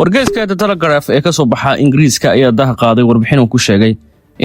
wargeyska The Telegraph ee ka soo baxa Ingiriiska ayaa daha qaaday warbixin uu ku sheegay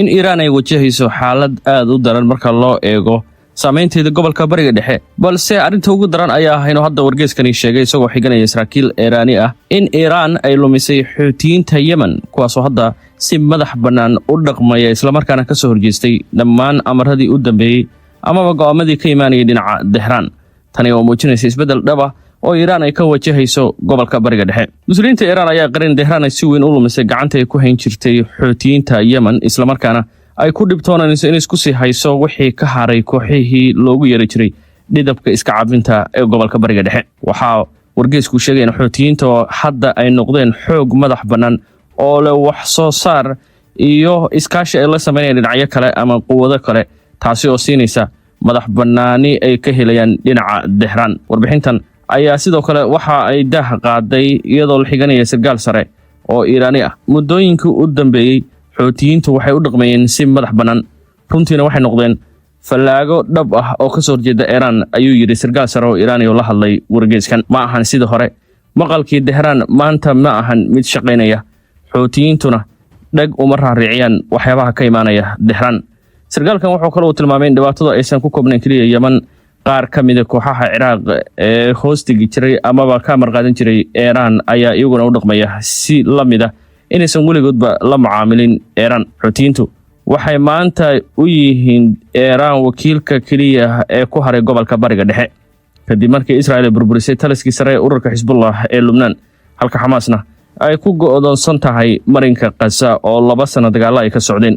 in Iran ay wajahayso xaalad aad u daran marka loo eego saameynteeda gobolka bariga dhexe balse arinta ugu daran ayaa ahayno hadda wargeyskani sheegay isagoo xiganaya Israa'iil Iiraani ah in Iran ay lumisay Xuutiyiinta Yemen kuwaasoo hadda si madax bannaan u dhaqmaya isla markaana ka soo horjeestay dhammaan amaradii u dambeeyay ama go'aamadii ka imaanayay dhinaca Tehran tani oo muujinaysa isbedel dhab ah oo Iran ay ka wajahayso gobolka bariga dhexe. Muslimiinta Iran ayaa qarin Tehran ay si weyn u lumisay gacanta ay ku hayn jirtay Xuutiyiinta Yemen isla markaana ay ku dhibtoonayso in isku sii hayso wixii ka haray kooxihii loogu yeeri jiray dhidabka iska cabinta ee gobolka bariga dhexe. Waxaa wargeysku sheegay in Xuutiyiinta hadda ay noqdeen xoog madax bannaan oo leh wax soo saar iyo iskaashi ay la sameeyeen dhinacyo kale ama quwado kale taasi oo siinaysa madax bannaani ay ka helayaan dhinaca Tehran. Warbixintan ayaa sidoo kale waxa ay dah qaaday iyadoo la xiganaya sargaal sare oo Iiraani ah muddooyinkii u dambeeyay Xuutiyiintu waxay u dhaqmayeen si madax bannaan runtiina waxay noqdeen falaago dhab ah oo ka soo horjeeda Iran ayuu yiri sargaal sare oo Iiraani oo la hadlay wargeyskan ma ahan sida hore maqalkii Tehran maanta ma ahan mid shaqeynaya Xuutiyiintuna dhag uma raariciyaan waxyaabaha ka imaanaya Tehran. sargaalkan wuxuu kale uu tilmaamay in dhibaatada aysan ku koobnayn kaliya Yemen qaar ka mid ah kooxaha Ciraaq ee hoostigi jiray amaba ka marqaadan jiray Iran ayaa iyaguna u dhaqmaya si la mid ah inaysan weligoodba la macaamilin Iran. Xuutiyiintu waxay maanta u yihiin Iran wakiilka kaliya ee ku haray gobolka bariga dhexe kadib markii Israa'iil burburisay taliskii sare ee ururka Xisbullah ee Lubnaan halka Xamaasna ay ku go'doonsan tahay marinka Gaza oo 2 sano dagaal ay ka socdeen.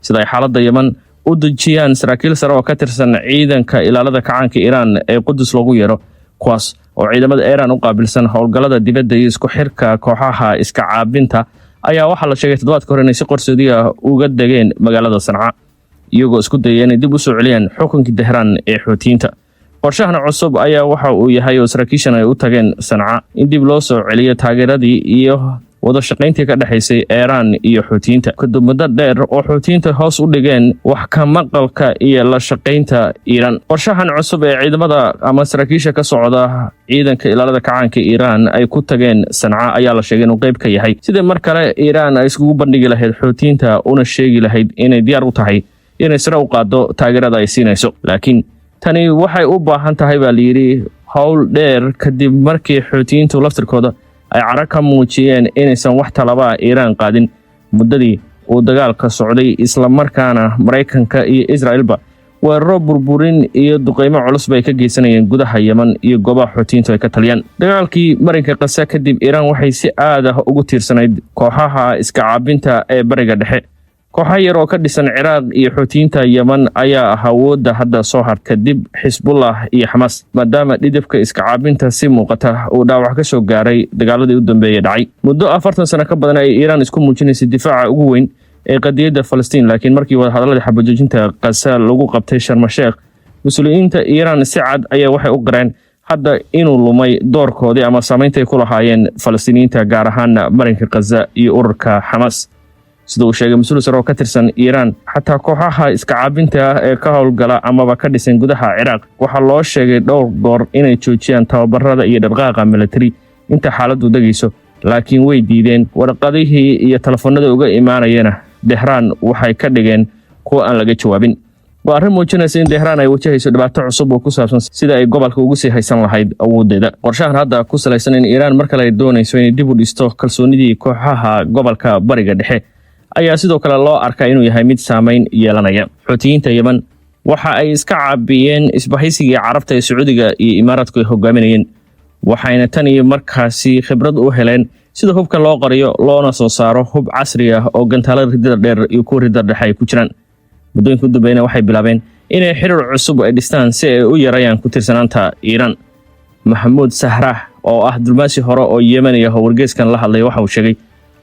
Sida ay xaaladda Yemen u dejiyaan saraakiil sare oo ka tirsan ciidanka ilaalada kacaanka Iran ee Qudus loogu yeero kuwaas oo ciidamada Iran u qaabilsan howlgallada dibadda iyo isku xirka kooxaha iska caabinta ayaa waxa la sheegay toddobaadka hore inay si qarsoodi ah uga dageen magaalada Sanca iyagoo isku dayay inay dib u soo celiyaan xukunkii Tehran ee Xuutiyiinta. qorshahan cusub ayaa waxa uu yahay oo saraakiishan ay u tageen Sanca in dib loo soo celiyo taageeradii iyo wada shaqayntii ka dhaxaysay Iran iyo Xuutiyiinta kadib muddo dheer oo Xuutiyiinta hoos u dhigeen wax ka maqalka iyo la shaqaynta Iran. qorshahan cusub ee ciidamada ama saraakiisha ka socda ciidanka ilaalada kacaanka Iran ay ku tageen Sanca ayaa la sheegay inuu qayb ka yahay sidii mar kale Iran ay iskugu bandhigi lahayd Xuutiyiinta una sheegi lahayd inay diyaar u tahay inay sare u qaado taageerada ay siinayso. Laakiin tani waxay u baahan tahay baa la yiri hawl dheer kadib markii Xuutiyiintu laftirkooda ay carag ka muujiyeen inaysan wax talaba Iran qaadin muddadii uu dagaalka socday isla markaana Mareykanka iyo Israa'iilba weeraro burburin iyo duqeymo culus bay ka geysanayeen gudaha Yemen iyo goobaha Xuutiyiintu ay ka taliyaan. dagaalkii marinka Gaza kadib Iran waxay si aad ah ugu tiirsanayd kooxaha iska caabinta ee bariga dhexe. kooxaha yar oo ka dhisan Ciraaq iyo Xuutiyiinta Yemen ayaa awoodda hadda soo harka dib Xisbullah iyo Xamaas maadaama dhidibka iska caabinta si muuqata uu dhaawac ka soo gaaray dagaaladii u dambeeyay dhacay. muddo 40 sano ka badan ay Iran isku muujinaysay difaaca ugu weyn ee qadiyadda Falastiin laakiin markii wada hadalladii xabajoojinta Gaza lagu qabtay Sharm el-Sheikh mas'uuliyiinta Iran si cad ayaa waxay u qareen hadda inuu lumay doorkoodii ama saameynta ay ku lahaayeen Falastiiniyiinta gaar ahaan marinka Gaza iyo ururka Xamaas. sida uu sheegay mas'uul sare oo ka tirsan Iran xataa kooxaha iska caabinta ee ka howlgala amaba ka dhisan gudaha Ciraaq waxa loo sheegay dhowr goor inay joojiyaan tababarada iyo dhaqdhaqaaqa military inta xaaladdu dagayso laakiin way diideen warqadihii iyo telefoonada uga imaanayeen Tehran waxay ka dhigeen kuwa aan laga jawaabin. waa arrin muujinaysa in Tehran ay wajahayso dhibaato cusub oo ku saabsan sida ay gobolka ugu sii haysan lahayd awoodeeda. qorshahan hadda ku salaysan in Iran mar kale ay doonayso inay dib u dhisto kalsoonidii kooxaha gobolka bariga dhexe ayaa sidoo kale loo arkaa inuu yahay mid saameyn yeelanaya. Xuutiyiinta Yemen waxa ay iska caabiyeen isbahaysigii Carabta ee Sacuudiga iyo Imaaraadku ay hogaaminayeen waxayna tan iyo markaasi khibrad u heleen sida hubka loo qariyo loona soo saaro hub casri ah oo gantaalada ridada dheer iyo kuwa ridada dhexe ay ku jiraan. muddooyinka u dambeeyna waxay bilaabeen inay xiriir cusub ay dhistaan si ay u yareeyaan ku tiirsanaanta Iran. Mahmoud Sahrah oo ah dulmaasi hore oo Yemeni ah wargeyskan la hadlay waxa uu sheegay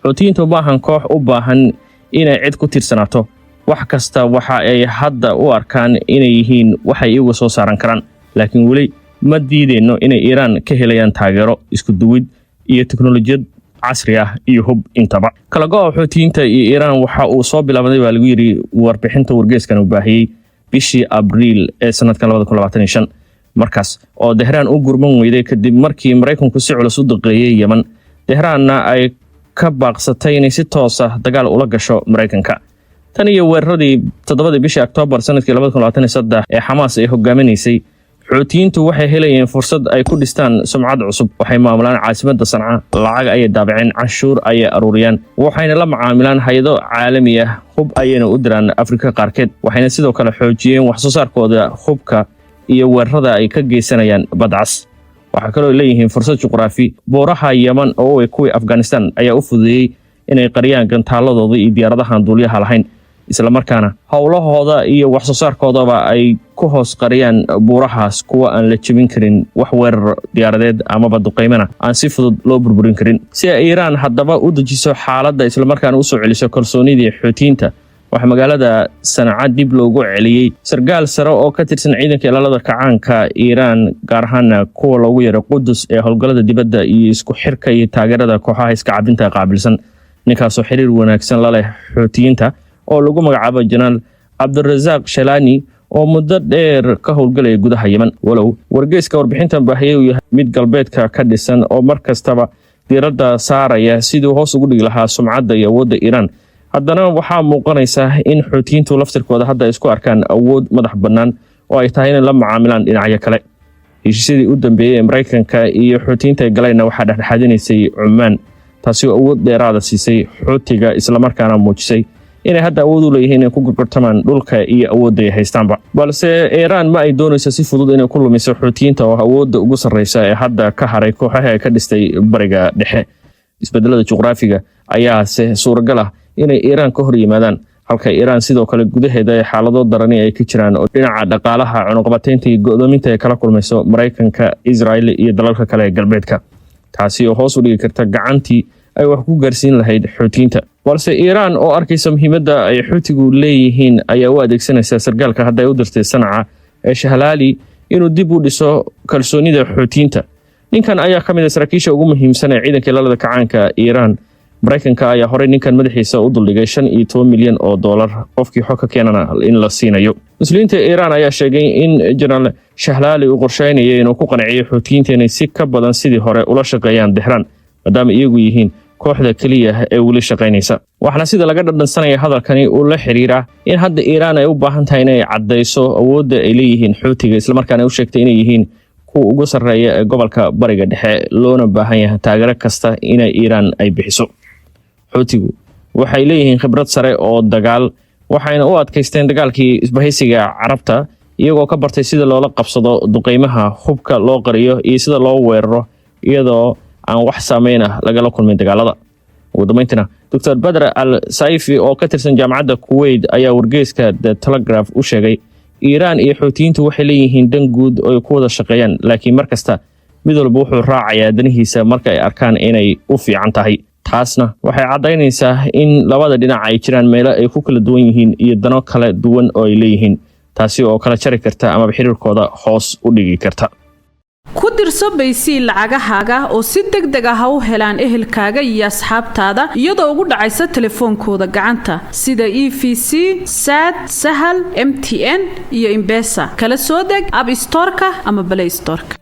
Xuutiyiintu baahan koox u baahan inay cid ku tiirsanaato wax kasta waxa ay hadda u arkaan inay yihiin waxay iyagu soo saaran karaan laakiin weli ma diideyno inay Iran ka helayaan taageero isku duwid iyo teknolojiyad casri ah iyo hub intaba. kala go'o Xuutiyiinta iyo Iran waxa uu soo bilaabay baa lagu yiri warbixinta wargeyskan uu baahiyay bishii Abriil ee sanadka 2025 markaas oo Tehran u gurman weyday kadib markii Mareykanku si culus u duqeeyay Yemen Tehraanna ay ka baaqsatay inay si toos ah dagaal ula gasho Mareykanka. tan iyo weeraradii 7 bishii Oktoobar sanadkii 2023 ee Xamaas ay hogaaminaysay, Xuutiyiintu waxay helayeen fursad ay ku dhistaan sumcad cusub. Waxay maamulaan caasimadda Sanca, lacag ay daabaceen, canshuur ay aruuriyaan, waxayna la macaamilaan hay'ado caalami ah, hub ayayna u diraan Afrika qaarkeed. Waxayna sidoo kale xoojiyeen wax soo saarkooda hubka iyo weerarada ay ka geysanayaan Badcas. Waxa kale oo leeyihiin fursad juqraafi. Booraha Yemen oo ay kuwii Afghanistan ayaa u fududeeyay inay qariyaan gantaaladooda iyo diyaaradaha duuliyaha lahayn, isla markaana hawlahooda iyo wax soo saarkoodaba ay ku hoos qariyaan buurahaas kuwa aan la jebin karin wax weerar diyaaradeed ama duqeymana aan si fudud loo burburin karin. Si ay Iiraan haddaba u dejiso xaaladda isla markaana u soo celiso kalsoonidii Xuutiyiinta, waxa magaalada Sanca dib loogu celiyay sargaal sare oo ka tirsan ciidanka ilaalada kacaanka Iiraan, gaar ahaan kuwa loogu yeero Qudus ee howlgallada dibadda iyo isku xirka iyo taageerada kooxaha iska cabinta qaabilsan. ninkaasoo xiriir wanaagsan la leh Xuutiyiinta oo lagu magacaabo Janaal Cabdirasaaq Shalani oo muddo dheer ka howlgalaya gudaha Yemen. Walow wargeyska warbixintan baahiyay uu yahay mid galbeedka ka dhisan oo markastaba diiradda saaraya sidii hoos ugu dhigi lahaa sumcadda iyo awoodda Iiraan, haddana waxaa muuqanaysa in Xuutiyiintu laftirkooda hadda isku arkaan awood madax bannaan oo ay tahay inay la macaamilaan dhinacyo kale. heshiisyadii u dambeeyay ee Mareykanka iyo Xuutiyiinta ay galayna waxaa dhexdhexaadinaysay Cumaan, taasi oo awood dheeraada siisay Xuutiga, isla markaana muujisay inay hadda awood u leeyihiin inay ku gorgortamaan dhulka iyo awoodda ay haystaanba. Balse Iiraan ma ay doonayso si fudud inay ku lumiso Xuutiyiinta oo awoodda ugu sarreysa ee hadda ka haray kooxaha ay ka dhistay bariga dhexe. Isbedelada juqraafiga ayaa suuragal ah inay Iiraan ka hor yimaadaan, halka Iiraan sidoo kale gudaheeda ay xaalado darani ay ka jiraan oo dhinaca dhaqaalaha, cunaqabataynta iyo go'doominta ay kala kulmayso Mareykanka, Israel iyo dalalka kale ee galbeedka, taasi oo hoos u dhigi karta gacantii ay wax ku gaarsiin lahayd Xuutiyiinta. balse Iiraan oo arkaysa muhiimadda ay Xuutigu leeyihiin ayaa u adeegsanaysa sargaalka hadda ay u dirtay Sanca ee Shahlaali inuu dib u dhiso kalsoonida Xuutiyiinta. ninkan ayaa ka mid ah saraakiisha ugu muhiimsan ee ciidanka ilaalada kacaanka Iiraan. Mareykanka ayaa horey ninkan madaxiisa u duldhigay $15 milyan qofkii xog ka keenana in la siinayo. Mas'uuliyiinta Iiraan ayaa sheegay in Janaal Shahlaali uu qorsheynayay inuu ku qanciyo Xuutiyiinta inay si ka badan sidii hore ula shaqeeyaan Tehran, maadaama iyagu yihiin kooxda kaliya ee weli shaqeynaysa. waxaana sida laga dhadhansanaya hadalkani uu la xiriira in hadda Iiraan ay u baahan tahay inay cadeyso awoodda ay leeyihiin Xuutiga, isla markaana ay u sheegtay inay yihiin kuwa ugu sarreeya ee gobolka bariga dhexe, loona baahan yahay taageero kasta inay Iiraan ay bixiso. Xuutigu waxay leeyihiin khibrad sare oo dagaal, waxayna u adkaysteen dagaalkii isbahaysiga Carabta, iyagoo ka bartay sida loola qabsado duqeymaha, hubka loo qariyo iyo sida loo weeraro iyadoo aan wax saameyn ah lagala kulmin dagaalada. ugu dambeyntina Dr. Badr al-Saifi oo ka tirsan jaamacadda Kuwait ayaa wargeyska The Telegraph u sheegay Iiraan iyo Xuutiyiintu waxay leeyihiin dan guud oo ku wada shaqeeyaan, laakiin markasta mid walba wuxuu raacayaa danihiisa marka ay arkaan inay u fiican tahay. taasna waxay cadaynaysaa in labada dhinac ay jiraan meelo ay ku kala duwan yihiin iyo dano kala duwan oo ay leeyihiin, taasi oo kala jari karta ama xiriirkooda hoos u dhigi karta. ku dirso baysi lacagahaaga oo si degdeg ah u helaan ehelkaaga iyo asxaabtaada iyadoo ugu dhacaysa telefoonkooda gacanta sida EVC, SAD, Sahal, MTN iyo M-Pesa. kala soo deg App Store-ka ama Play Store-ka.